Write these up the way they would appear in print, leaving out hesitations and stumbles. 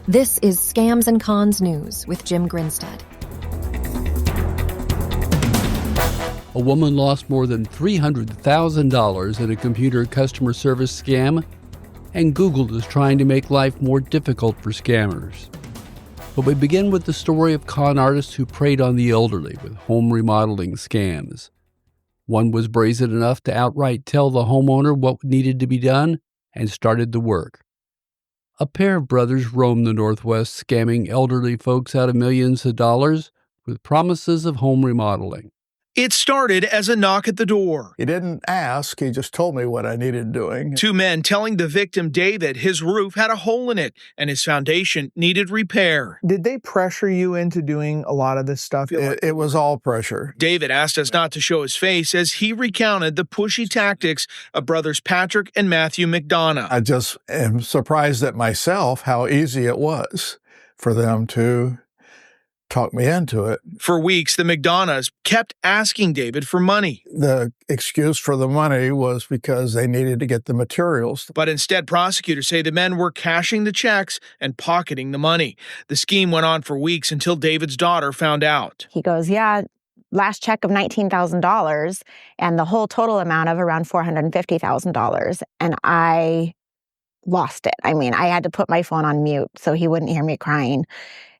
This is Scams and Cons News with Jim Grinstead. A woman lost more than $300,000 in a computer customer service scam, and Google is trying to make life more difficult for scammers. But we begin with the story of con artists who preyed on the elderly with home remodeling scams. One was brazen enough to outright tell the homeowner what needed to be done and started the work. A pair of brothers roamed the Northwest scamming elderly folks out of millions of dollars with promises of home remodeling. It started as a knock at the door. He didn't ask, he just told me what I needed doing. Two men telling the victim, David, his roof had a hole in it and his foundation needed repair. Did they pressure you into doing a lot of this stuff? It was all pressure. David asked us not to show his face as he recounted the pushy tactics of brothers Patrick and Matthew McDonough. I just am surprised at myself how easy it was for them to talk me into it. For weeks, the McDonoughs kept asking David for money. The excuse for the money was because they needed to get the materials. But instead, prosecutors say the men were cashing the checks and pocketing the money. The scheme went on for weeks until David's daughter found out. He goes, yeah, last check of $19,000 and the whole total amount of around $450,000. And I lost it. I mean, I had to put my phone on mute so he wouldn't hear me crying.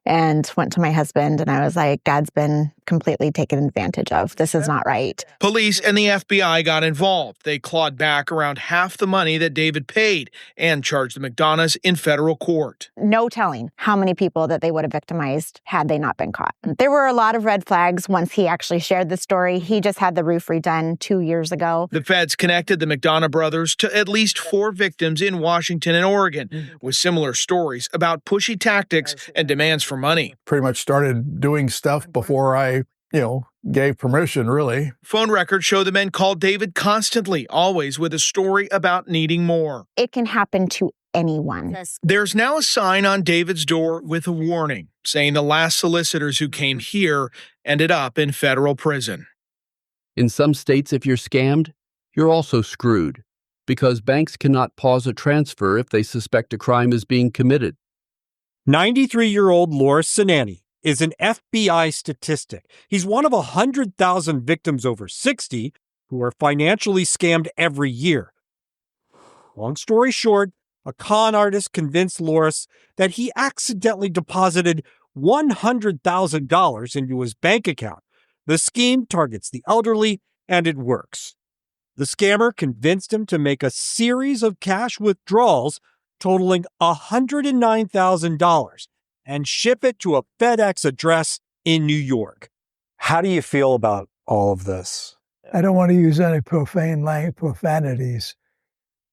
And went to my husband and I was like, God's been completely taken advantage of. This is not right. Police and the FBI got involved. They clawed back around half the money that David paid and charged the McDonoughs in federal court. No telling how many people that they would have victimized had they not been caught. There were a lot of red flags once he actually shared the story. He just had the roof redone 2 years ago. The feds connected the McDonough brothers to at least 4 victims in Washington and Oregon with similar stories about pushy tactics and demands for money. Pretty much started doing stuff before I, gave permission, really. Phone records show the men called David constantly, always with a story about needing more. It can happen to anyone. There's now a sign on David's door with a warning, saying the last solicitors who came here ended up in federal prison. In some states, if you're scammed, you're also screwed, because banks cannot pause a transfer if they suspect a crime is being committed. 93-year-old Loris Sinani is an FBI statistic. He's one of 100,000 victims over 60 who are financially scammed every year. Long story short, a con artist convinced Loris that he accidentally deposited $100,000 into his bank account. The scheme targets the elderly, and it works. The scammer convinced him to make a series of cash withdrawals totaling $109,000 and ship it to a FedEx address in New York. How do you feel about all of this? I don't want to use any profanities,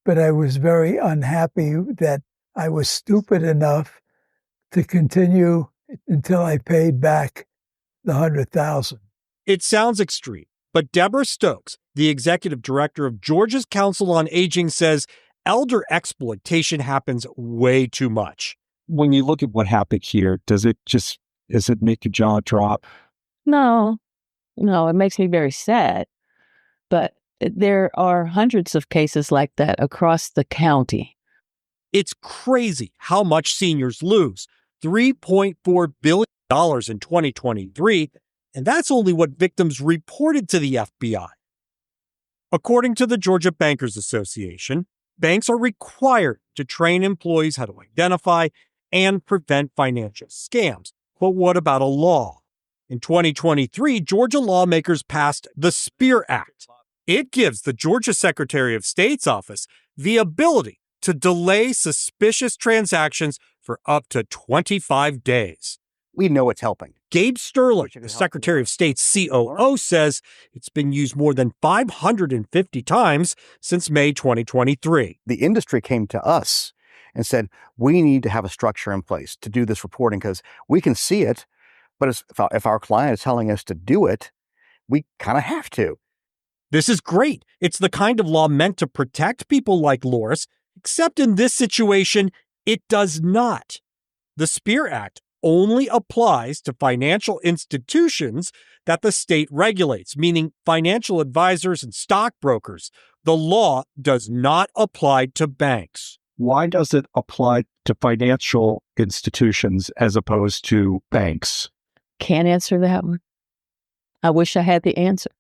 but I was very unhappy that I was stupid enough to continue until I paid back the $100,000. It sounds extreme, but Deborah Stokes, the executive director of Georgia's Council on Aging, says elder exploitation happens way too much. When you look at what happened here, does it make your jaw drop? No, it makes me very sad. But there are hundreds of cases like that across the county. It's crazy how much seniors lose. $3.4 billion in 2023, and that's only what victims reported to the FBI. According to the Georgia Bankers Association, banks are required to train employees how to identify and prevent financial scams. But what about a law? In 2023, Georgia lawmakers passed the SPEAR Act. It gives the Georgia Secretary of State's office the ability to delay suspicious transactions for up to 25 days. We know it's helping. Gabe Sterling, the Secretary of State's COO, says it's been used more than 550 times since May 2023. The industry came to us and said, we need to have a structure in place to do this reporting because we can see it, but if our client is telling us to do it, we kind of have to. This is great. It's the kind of law meant to protect people like Loris, except in this situation, it does not. The SPEAR Act only applies to financial institutions that the state regulates, meaning financial advisors and stockbrokers. The law does not apply to banks. Why does it apply to financial institutions as opposed to banks? Can't answer that one. I wish I had the answer.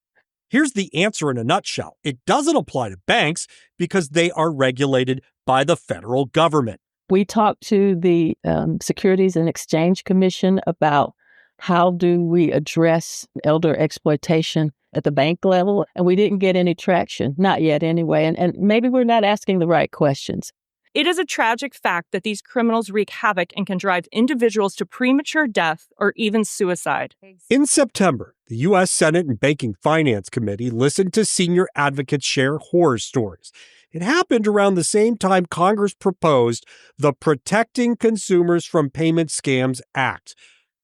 Here's the answer in a nutshell. It doesn't apply to banks because they are regulated by the federal government. We talked to the Securities and Exchange Commission about how do we address elder exploitation at the bank level, and we didn't get any traction, not yet anyway, and maybe we're not asking the right questions. It is a tragic fact that these criminals wreak havoc and can drive individuals to premature death or even suicide. In September, the U.S. Senate and Banking Finance Committee listened to senior advocates share horror stories. It happened around the same time Congress proposed the Protecting Consumers from Payment Scams Act.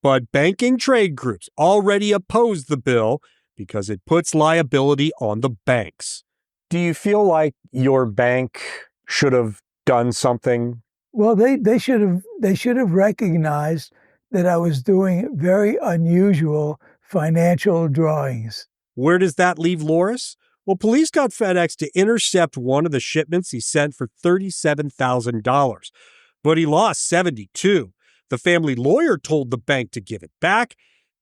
But banking trade groups already opposed the bill because it puts liability on the banks. Do you feel like your bank should have done something? Well, they should have recognized that I was doing very unusual financial drawings. Where does that leave Loris? Well, police got FedEx to intercept one of the shipments he sent for $37,000, but he lost $72,000. The family lawyer told the bank to give it back,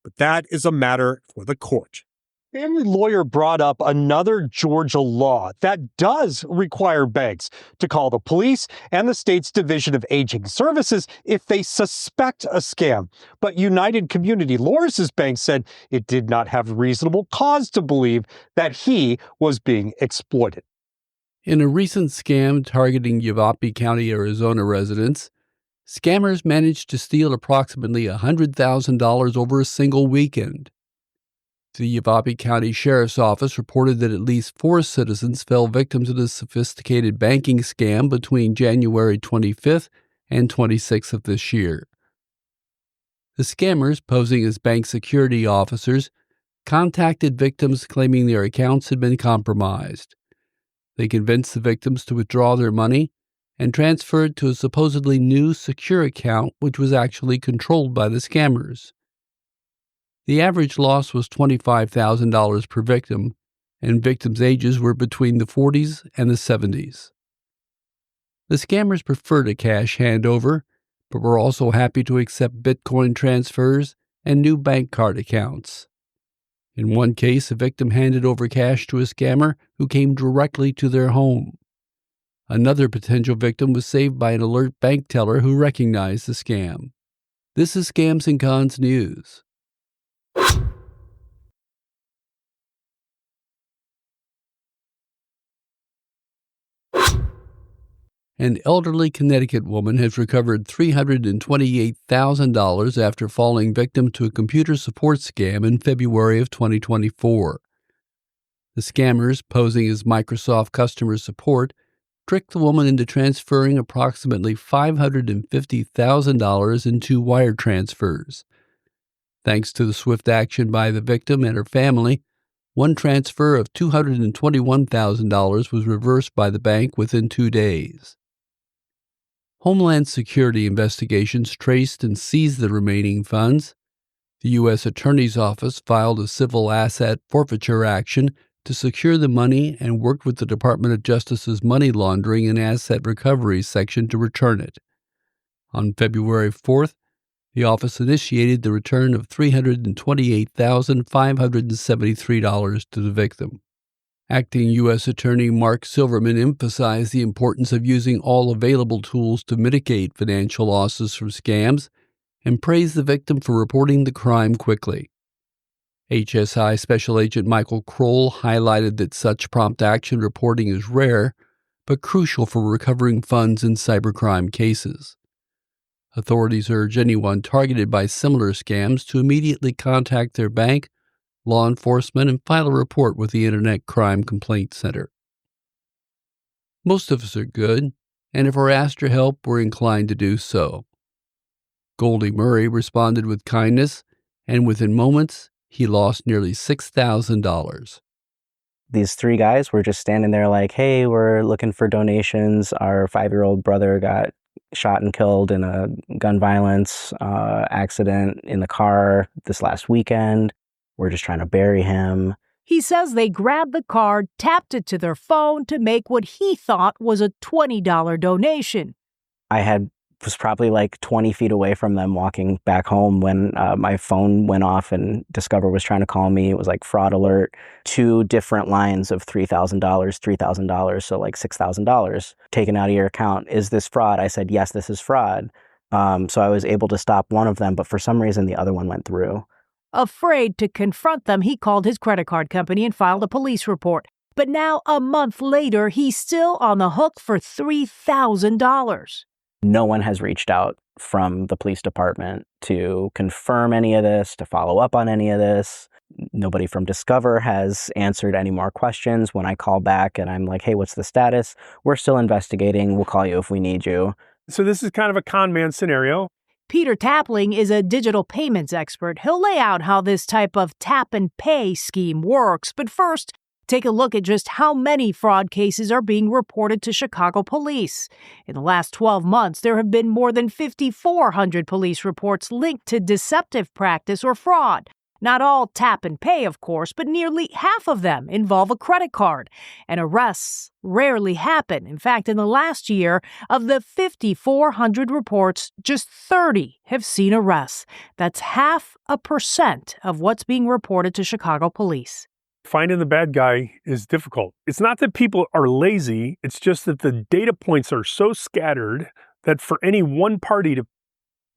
but that is a matter for the court. Family lawyer brought up another Georgia law that does require banks to call the police and the state's Division of Aging Services if they suspect a scam. But United Community Loris's bank said it did not have reasonable cause to believe that he was being exploited. In a recent scam targeting Yavapai County, Arizona residents, scammers managed to steal approximately $100,000 over a single weekend. The Yavapai County Sheriff's Office reported that at least 4 citizens fell victim to this sophisticated banking scam between January 25th and 26th of this year. The scammers, posing as bank security officers, contacted victims claiming their accounts had been compromised. They convinced the victims to withdraw their money and transfer it to a supposedly new secure account which was actually controlled by the scammers. The average loss was $25,000 per victim, and victims' ages were between the 40s and the 70s. The scammers preferred a cash handover, but were also happy to accept Bitcoin transfers and new bank card accounts. In one case, a victim handed over cash to a scammer who came directly to their home. Another potential victim was saved by an alert bank teller who recognized the scam. This is Scams and Cons News. An elderly Connecticut woman has recovered $328,000 after falling victim to a computer support scam in February of 2024. The scammers, posing as Microsoft customer support, tricked the woman into transferring approximately $550,000 in 2 wire transfers. Thanks to the swift action by the victim and her family, one transfer of $221,000 was reversed by the bank within 2 days. Homeland Security investigations traced and seized the remaining funds. The U.S. Attorney's Office filed a civil asset forfeiture action to secure the money and worked with the Department of Justice's Money Laundering and Asset Recovery section to return it. On February 4th, the office initiated the return of $328,573 to the victim. Acting U.S. Attorney Mark Silverman emphasized the importance of using all available tools to mitigate financial losses from scams and praised the victim for reporting the crime quickly. HSI Special Agent Michael Kroll highlighted that such prompt action reporting is rare, but crucial for recovering funds in cybercrime cases. Authorities urge anyone targeted by similar scams to immediately contact their bank, law enforcement, and file a report with the Internet Crime Complaint Center. Most of us are good, and if we're asked for help, we're inclined to do so. Goldie Murray responded with kindness, and within moments, he lost nearly $6,000. These 3 guys were just standing there like, hey, we're looking for donations. Our 5-year-old brother got shot and killed in a gun violence accident in the car this last weekend. We're just trying to bury him. He says they grabbed the card, tapped it to their phone to make what he thought was a $20 donation. Was probably like 20 feet away from them walking back home when my phone went off and Discover was trying to call me. It was like fraud alert, 2 different lines of $3,000, so like $6,000 taken out of your account. Is this fraud? I said, yes, this is fraud. So I was able to stop one of them, but for some reason the other one went through. Afraid to confront them, he called his credit card company and filed a police report. But now, a month later, he's still on the hook for $3,000. No one has reached out from the police department to confirm any of this, to follow up on any of this. Nobody from Discover has answered any more questions. When I call back and I'm like, hey, what's the status? We're still investigating. We'll call you if we need you. So this is kind of a con man scenario. Peter Tapling is a digital payments expert. He'll lay out how this type of tap and pay scheme works. But first, take a look at just how many fraud cases are being reported to Chicago police. In the last 12 months, there have been more than 5,400 police reports linked to deceptive practice or fraud. Not all tap and pay, of course, but nearly half of them involve a credit card. And arrests rarely happen. In fact, in the last year, of the 5,400 reports, just 30 have seen arrests. That's 0.5% of what's being reported to Chicago police. Finding the bad guy is difficult. It's not that people are lazy, it's just that the data points are so scattered that for any one party to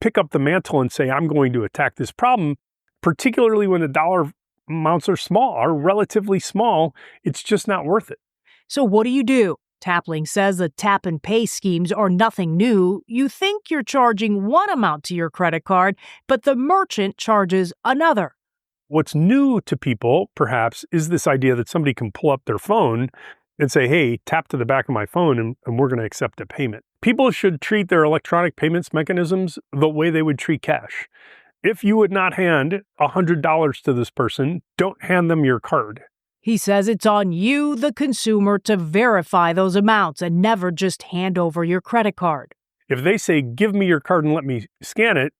pick up the mantle and say, I'm going to attack this problem, particularly when the dollar amounts are relatively small, it's just not worth it. So what do? Tapling says the tap and pay schemes are nothing new. You think you're charging one amount to your credit card, but the merchant charges another. What's new to people, perhaps, is this idea that somebody can pull up their phone and say, hey, tap to the back of my phone and we're going to accept a payment. People should treat their electronic payments mechanisms the way they would treat cash. If you would not hand $100 to this person, don't hand them your card. He says it's on you, the consumer, to verify those amounts and never just hand over your credit card. If they say, give me your card and let me scan it,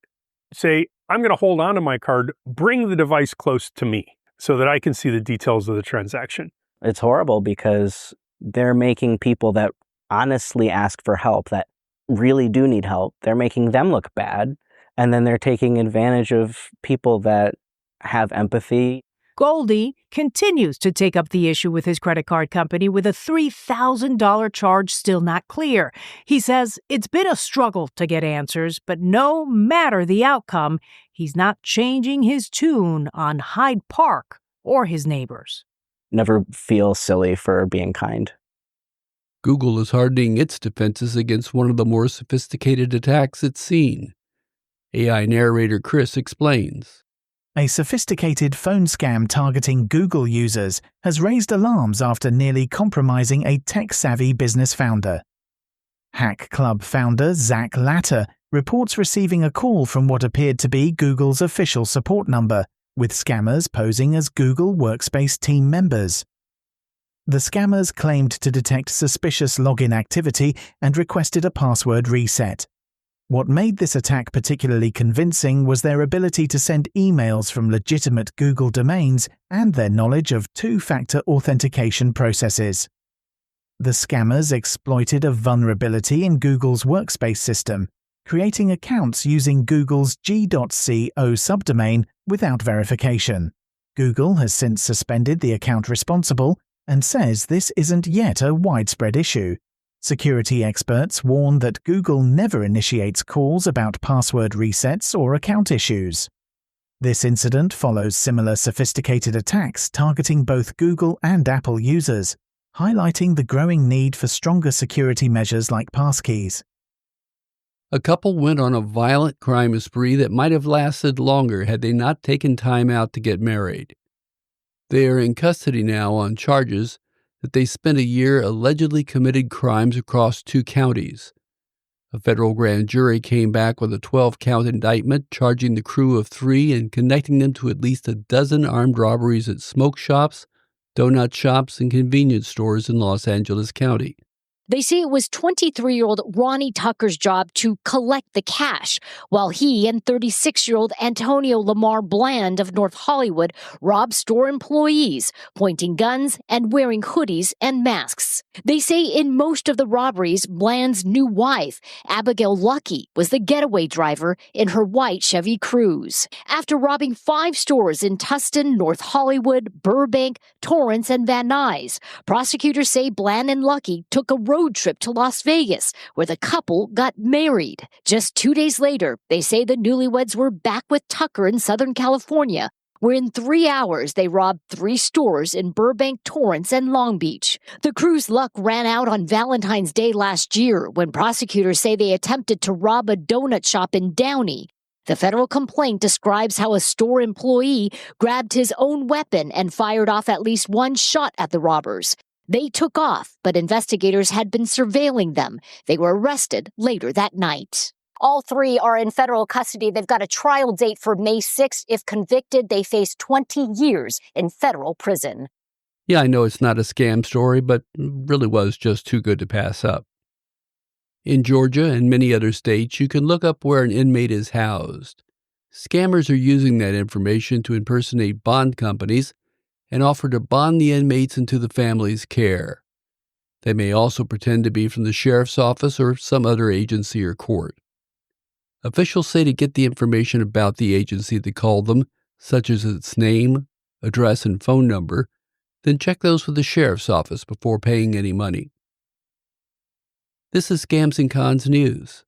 say, I'm going to hold on to my card, bring the device close to me so that I can see the details of the transaction. It's horrible because they're making people that honestly ask for help, that really do need help, they're making them look bad. And then they're taking advantage of people that have empathy. Goldie continues to take up the issue with his credit card company with a $3,000 charge still not clear. He says it's been a struggle to get answers, but no matter the outcome, he's not changing his tune on Hyde Park or his neighbors. Never feel silly for being kind. Google is hardening its defenses against one of the more sophisticated attacks it's seen. AI narrator Chris explains. A sophisticated phone scam targeting Google users has raised alarms after nearly compromising a tech-savvy business founder. Hack Club founder Zach Latter reports receiving a call from what appeared to be Google's official support number, with scammers posing as Google Workspace team members. The scammers claimed to detect suspicious login activity and requested a password reset. What made this attack particularly convincing was their ability to send emails from legitimate Google domains and their knowledge of two-factor authentication processes. The scammers exploited a vulnerability in Google's Workspace system, creating accounts using Google's g.co subdomain without verification. Google has since suspended the account responsible and says this isn't yet a widespread issue. Security experts warn that Google never initiates calls about password resets or account issues. This incident follows similar sophisticated attacks targeting both Google and Apple users, highlighting the growing need for stronger security measures like passkeys. A couple went on a violent crime spree that might have lasted longer had they not taken time out to get married. They are in custody now on charges that they spent a year allegedly committed crimes across 2 counties. A federal grand jury came back with a 12-count indictment charging the crew of 3 and connecting them to at least a dozen armed robberies at smoke shops, donut shops, and convenience stores in Los Angeles County. They say it was 23-year-old Ronnie Tucker's job to collect the cash, while he and 36-year-old Antonio Lamar Bland of North Hollywood robbed store employees, pointing guns and wearing hoodies and masks. They say in most of the robberies, Bland's new wife, Abigail Lucky, was the getaway driver in her white Chevy Cruze. After robbing 5 stores in Tustin, North Hollywood, Burbank, Torrance, and Van Nuys, prosecutors say Bland and Lucky took a road trip to Las Vegas, where the couple got married. Just 2 days later, they say the newlyweds were back with Tucker in Southern California, where in 3 hours they robbed 3 stores in Burbank, Torrance, and Long Beach. The crew's luck ran out on Valentine's Day last year when prosecutors say they attempted to rob a donut shop in Downey. The federal complaint describes how a store employee grabbed his own weapon and fired off at least 1 shot at the robbers. They took off, but investigators had been surveilling them. They were arrested later that night. All 3 are in federal custody. They've got a trial date for May 6th. If convicted, they face 20 years in federal prison. Yeah, I know it's not a scam story, but really was just too good to pass up. In Georgia and many other states, you can look up where an inmate is housed. Scammers are using that information to impersonate bond companies and offer to bond the inmates into the family's care. They may also pretend to be from the sheriff's office or some other agency or court. Officials say to get the information about the agency that called them, such as its name, address, and phone number, then check those with the sheriff's office before paying any money. This is Scams and Cons News.